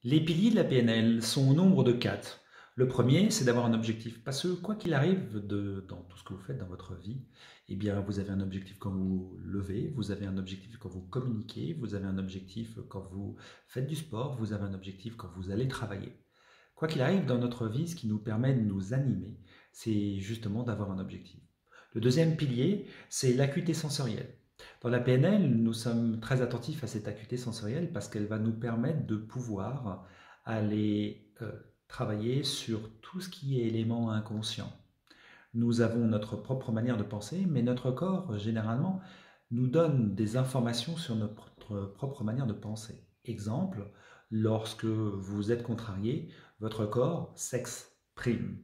Les piliers de la PNL sont au nombre de 4. Le premier, c'est d'avoir un objectif. Parce que quoi qu'il arrive dans tout ce que vous faites dans votre vie, eh bien, vous avez un objectif quand vous levez, vous avez un objectif quand vous communiquez, vous avez un objectif quand vous faites du sport, vous avez un objectif quand vous allez travailler. Quoi qu'il arrive dans notre vie, ce qui nous permet de nous animer, c'est justement d'avoir un objectif. Le deuxième pilier, c'est l'acuité sensorielle. Dans la PNL, nous sommes très attentifs à cette acuité sensorielle parce qu'elle va nous permettre de pouvoir aller travailler sur tout ce qui est élément inconscient. Nous avons notre propre manière de penser, mais notre corps, généralement, nous donne des informations sur notre propre manière de penser. Exemple, lorsque vous êtes contrarié, votre corps s'exprime.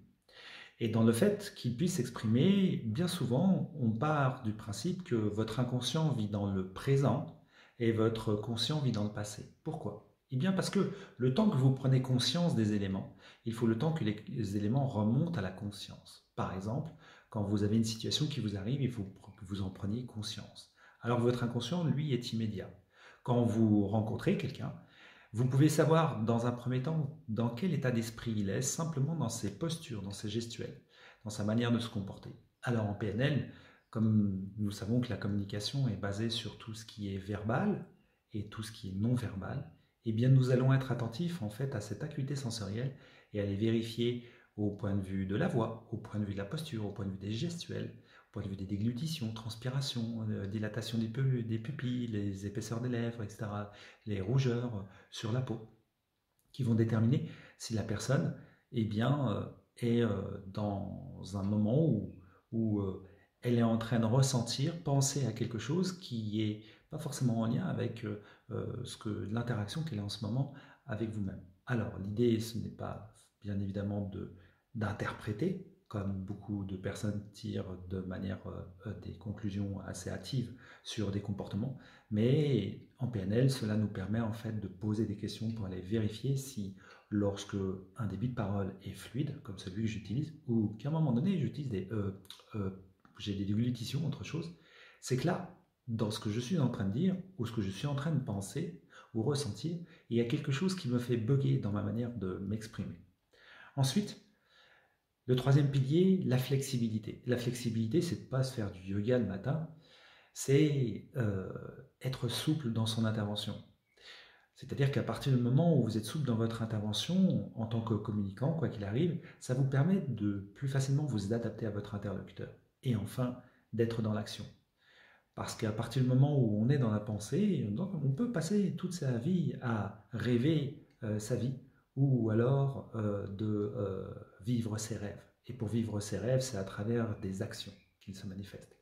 Et dans le fait qu'il puisse s'exprimer, bien souvent, on part du principe que votre inconscient vit dans le présent et votre conscient vit dans le passé. Pourquoi? Eh bien parce que le temps que vous prenez conscience des éléments, il faut le temps que les éléments remontent à la conscience. Par exemple, quand vous avez une situation qui vous arrive, il faut que vous en preniez conscience. Alors que votre inconscient, lui, est immédiat. Quand vous rencontrez quelqu'un, vous pouvez savoir dans un premier temps dans quel état d'esprit il est, simplement dans ses postures, dans ses gestuels, dans sa manière de se comporter. Alors en PNL, comme nous savons que la communication est basée sur tout ce qui est verbal et tout ce qui est non verbal, eh bien nous allons être attentifs en fait à cette acuité sensorielle et à les vérifier au point de vue de la voix, au point de vue de la posture, au point de vue des gestuels, au point de vue des déglutitions, transpiration, dilatation des pupilles, les épaisseurs des lèvres, etc., les rougeurs sur la peau, qui vont déterminer si la personne eh bien, est dans un moment où elle est en train de ressentir, penser à quelque chose qui n'est pas forcément en lien avec l'interaction qu'elle a en ce moment avec vous-même. Alors, l'idée, ce n'est pas bien évidemment d'interpréter, comme beaucoup de personnes tirent de manière des conclusions assez hâtives sur des comportements, mais en PNL, cela nous permet en fait de poser des questions pour aller vérifier si, lorsque un débit de parole est fluide, comme celui que j'utilise, ou qu'à un moment donné j'utilise j'ai des déglutitions, autre chose, c'est que là, dans ce que je suis en train de dire, ou ce que je suis en train de penser, ou ressentir, il y a quelque chose qui me fait bugger dans ma manière de m'exprimer. Ensuite, le troisième pilier, la flexibilité. La flexibilité, c'est de ne pas se faire du yoga le matin, c'est être souple dans son intervention. C'est-à-dire qu'à partir du moment où vous êtes souple dans votre intervention, en tant que communicant, quoi qu'il arrive, ça vous permet de plus facilement vous adapter à votre interlocuteur. Et enfin, d'être dans l'action. Parce qu'à partir du moment où on est dans la pensée, on peut passer toute sa vie à rêver sa vie ou alors de vivre ses rêves. Et pour vivre ses rêves, c'est à travers des actions qu'il se manifeste.